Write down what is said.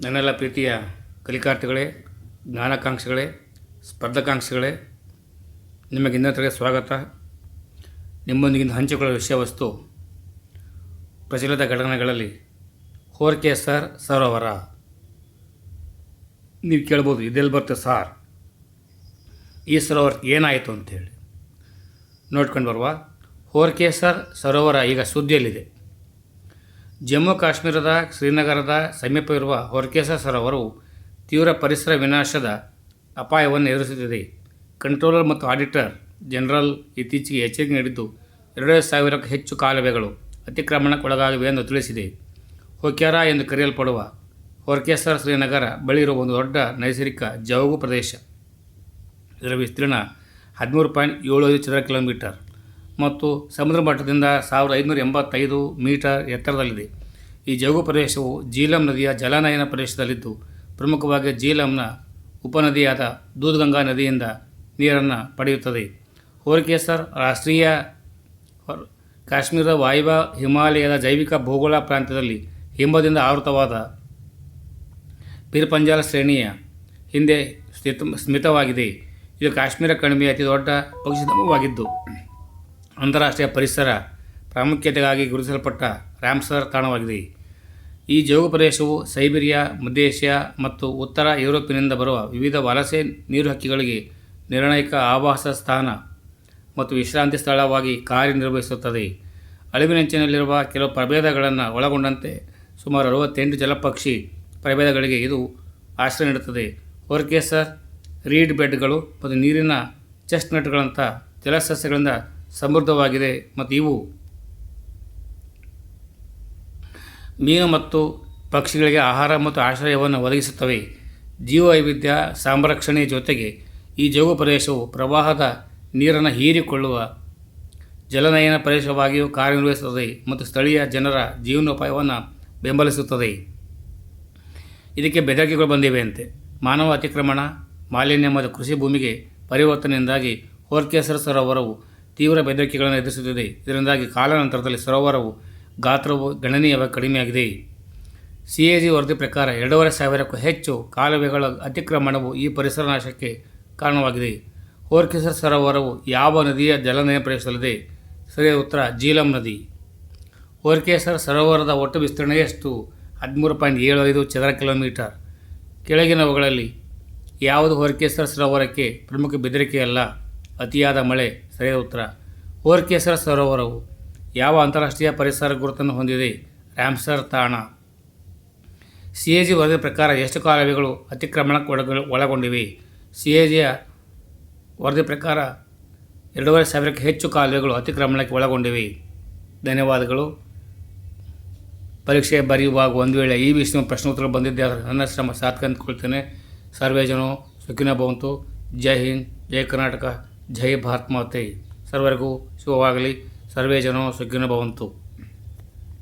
ನನ್ನೆಲ್ಲ ಪ್ರೀತಿಯ ಕಲಿಕಾರ್ಥಿಗಳೇ, ಜ್ಞಾನಾಕಾಂಕ್ಷಿಗಳೇ, ಸ್ಪರ್ಧಾಕಾಂಕ್ಷಿಗಳೇ, ನಿಮಗೆ ಇನ್ನೊಂದು ಸ್ವಾಗತ. ನಿಮ್ಮೊಂದಿಗಿಂತ ಹಂಚಿಕೊಳ್ಳುವ ವಿಷಯ ವಸ್ತು ಪ್ರಚಲಿತ ಘಟನೆಗಳಲ್ಲಿ ಹೋರ್ಕೆಸರ್ ಸರೋವರ. ನೀವು ಕೇಳ್ಬೋದು, ಇದೆಲ್ಲಿ ಬರುತ್ತೆ ಸಾರ್, ಈ ಸರೋವರ ಏನಾಯಿತು ಅಂತೇಳಿ. ನೋಡ್ಕೊಂಡು ಬರುವ. ಹೋರ್ಕೆಸರ್ ಸರೋವರ ಈಗ ಸುದ್ದಿಯಲ್ಲಿದೆ. ಜಮ್ಮು ಕಾಶ್ಮೀರದ ಶ್ರೀನಗರದ ಸಮೀಪವಿರುವ ಹೋರ್ಕೆಸರ್ ಸರೋವರವು ತೀವ್ರ ಪರಿಸರ ವಿನಾಶದ ಅಪಾಯವನ್ನು ಎದುರಿಸುತ್ತಿದೆ. ಕಂಟ್ರೋಲರ್ ಮತ್ತು ಆಡಿಟರ್ ಜನರಲ್ ಇತ್ತೀಚೆಗೆ ಎಚ್ಚರಿಕೆ ನೀಡಿದ್ದು 2,000ಕ್ಕೂ ಹೆಚ್ಚು ಕಾಲುವೆಗಳು ಅತಿಕ್ರಮಣಕ್ಕೊಳಗಾಗಿವೆ ಎಂದು ತಿಳಿಸಿದೆ. ಹೋಕ್ಯಾರಾ ಎಂದು ಕರೆಯಲ್ಪಡುವ ಹೋರ್ಕೆಸರ್ ಶ್ರೀನಗರ ಬಳಿ ಇರುವ ಒಂದು ದೊಡ್ಡ ನೈಸರ್ಗಿಕ ಜವುಗು ಪ್ರದೇಶ. ಇದರ ವಿಸ್ತೀರ್ಣ 13.75 ಚದರ ಕಿಲೋಮೀಟರ್ ಮತ್ತು ಸಮುದ್ರ ಮಟ್ಟದಿಂದ 1,585 ಮೀಟರ್ ಎತ್ತರದಲ್ಲಿದೆ. ಈ ಜವುಗು ಪ್ರದೇಶವು ಜೀಲಂ ನದಿಯ ಜಲನಯನ ಪ್ರದೇಶದಲ್ಲಿದ್ದು, ಪ್ರಮುಖವಾಗಿ ಜೀಲಂನ ಉಪನದಿಯಾದ ದೂದ್ಗಂಗಾ ನದಿಯಿಂದ ನೀರನ್ನು ಪಡೆಯುತ್ತದೆ. ಹೋರ್ಕೆಸರ್ ರಾಷ್ಟ್ರೀಯ ಕಾಶ್ಮೀರದ ವಾಯುವ್ಯ ಹಿಮಾಲಯದ ಜೈವಿಕ ಭೂಗೋಳ ಪ್ರಾಂತ್ಯದಲ್ಲಿ ಹಿಮದಿಂದ ಆವೃತವಾದ ಪಿರ್-ಪಂಜಾಲ್ ಶ್ರೇಣಿಯ ಹಿಂದೆ ಸ್ಮಿತವಾಗಿದೆ. ಇದು ಕಾಶ್ಮೀರ ಕಣಿವೆಯ ಅತಿ ದೊಡ್ಡ ಪಕ್ಷಿಧಾಮವಾಗಿದ್ದು, ಅಂತಾರಾಷ್ಟ್ರೀಯ ಪರಿಸರ ಪ್ರಾಮುಖ್ಯತೆಗಾಗಿ ಗುರುತಿಸಲ್ಪಟ್ಟ ರಾಮ್ಸರ್ ತಾಣವಾಗಿದೆ. ಈ ಜವುಗು ಪ್ರದೇಶವು ಸೈಬೀರಿಯಾ, ಮಧ್ಯ ಏಷ್ಯಾ ಮತ್ತು ಉತ್ತರ ಯುರೋಪಿನಿಂದ ಬರುವ ವಿವಿಧ ವಲಸೆ ನೀರುಹಕ್ಕಿಗಳಿಗೆ ನಿರ್ಣಾಯಕ ಆವಾಸ ಸ್ಥಾನ ಮತ್ತು ವಿಶ್ರಾಂತಿ ಸ್ಥಳವಾಗಿ ಕಾರ್ಯನಿರ್ವಹಿಸುತ್ತದೆ. ಅಳಿವಿನಂಚಿನಲ್ಲಿರುವ ಕೆಲವು ಪ್ರಭೇದಗಳನ್ನು ಒಳಗೊಂಡಂತೆ ಸುಮಾರು 68 ಜಲಪಕ್ಷಿ ಪ್ರಭೇದಗಳಿಗೆ ಇದು ಆಶ್ರಯ ನೀಡುತ್ತದೆ. ಹೋರ್ಕೆಸರ್ ರೀಡ್ ಬೆಡ್ಗಳು ಮತ್ತು ನೀರಿನ ಚೆಸ್ಟ್ನಟ್ಗಳಂಥ ಜಲಸಸ್ಯಗಳಿಂದ ಸಮೃದ್ಧವಾಗಿದೆ ಮತ್ತು ಇವು ಮೀನು ಮತ್ತು ಪಕ್ಷಿಗಳಿಗೆ ಆಹಾರ ಮತ್ತು ಆಶ್ರಯವನ್ನು ಒದಗಿಸುತ್ತವೆ. ಜೀವವೈವಿಧ್ಯ ಸಂರಕ್ಷಣೆಯ ಜೊತೆಗೆ ಈ ಜವುಗು ಪ್ರದೇಶವು ಪ್ರವಾಹದ ನೀರನ್ನು ಹೀರಿಕೊಳ್ಳುವ ಜಲನಯನ ಪ್ರದೇಶವಾಗಿಯೂ ಕಾರ್ಯನಿರ್ವಹಿಸುತ್ತದೆ ಮತ್ತು ಸ್ಥಳೀಯ ಜನರ ಜೀವನೋಪಾಯವನ್ನು ಬೆಂಬಲಿಸುತ್ತದೆ. ಇದಕ್ಕೆ ಬೆದರಿಕೆಗಳು ಬಂದಿವೆಯಂತೆ. ಮಾನವ ಅತಿಕ್ರಮಣ, ಮಾಲಿನ್ಯ ಮತ್ತು ಕೃಷಿ ಭೂಮಿಗೆ ಪರಿವರ್ತನೆಯಿಂದಾಗಿ ಹೋರ್ಕೆಸರ್ ಸರೋವರವು ತೀವ್ರ ಬೆದರಿಕೆಗಳನ್ನು ಎದುರಿಸುತ್ತಿದೆ. ಇದರಿಂದಾಗಿ ಕಾಲಾನಂತರದಲ್ಲಿ ಸರೋವರವು ಗಾತ್ರವು ಗಣನೀಯವಾಗಿ ಕಡಿಮೆಯಾಗಿದೆ. CAG ವರದಿ ಪ್ರಕಾರ 2,500ಕ್ಕೂ ಹೆಚ್ಚು ಕಾಲುವೆಗಳ ಅತಿಕ್ರಮಣವು ಈ ಪರಿಸರ ನಾಶಕ್ಕೆ ಕಾರಣವಾಗಿದೆ. ಹೋರ್ಕೆಸರ್ ಸರೋವರವು ಯಾವ ನದಿಯ ಜಲನಯನ ಪ್ರದೇಶದಲ್ಲಿದೆ? ಸರಿಯಾದ ಉತ್ತರ ಜೀಲಂ ನದಿ. ಹೋರ್ಕೆಸರ್ ಸರೋವರದ ಒಟ್ಟು ವಿಸ್ತೀರ್ಣ ಎಷ್ಟು? 13.75 ಚದರ ಕಿಲೋಮೀಟರ್. ಕೆಳಗಿನವುಗಳಲ್ಲಿ ಯಾವುದು ಹೋರ್ಕೆಸರ್ ಸರೋವರಕ್ಕೆ ಪ್ರಮುಖ ಬೆದರಿಕೆಯಲ್ಲ? ಅತಿಯಾದ ಮಳೆ. ಸರಿಯಾದ ಉತ್ತರ. ಹೋರ್ಕೆಸರ್ ಸರೋವರವು ಯಾವ ಅಂತಾರಾಷ್ಟ್ರೀಯ ಪರಿಸರ ಗುರುತನ್ನು ಹೊಂದಿದೆ? ರಾಮ್ಸರ್ ತಾಣ. CAG ವರದಿ ಪ್ರಕಾರ ಎಷ್ಟು ಕಾಲುವೆಗಳು ಅತಿಕ್ರಮಣಕ್ಕೆ ಒಳಗೊಂಡಿವೆ? CAG ವರದಿ ಪ್ರಕಾರ 2,500ಕ್ಕೂ ಹೆಚ್ಚು ಕಾಲುವೆಗಳು ಅತಿಕ್ರಮಣಕ್ಕೆ ಒಳಗೊಂಡಿವೆ. ಧನ್ಯವಾದಗಳು. ಪರೀಕ್ಷೆ ಬರೆಯುವಾಗ ಒಂದು ವೇಳೆ ಈ ವಿಷಯ ಪ್ರಶ್ನೋತ್ತರ ಬಂದಿದ್ದೆ ಆದರೆ ನನ್ನ ಶ್ರಮ ಸಾರ್ಥಕ ಅಂದ್ಕೊಳ್ತೇನೆ. ಸರ್ವೇ ಜನೋ ಸುಖಿನೋ ಭವಂತು. ಜೈ ಹಿಂದ್, ಜೈ ಕರ್ನಾಟಕ, ಜೈ ಭಾರತ್ ಮಾತೆ. ಸರ್ವರಿಗೂ ಶುಭವಾಗಲಿ. ಸರ್ವೇ ಜನೋ ಸುಖಿನೋ ಭವಂತು.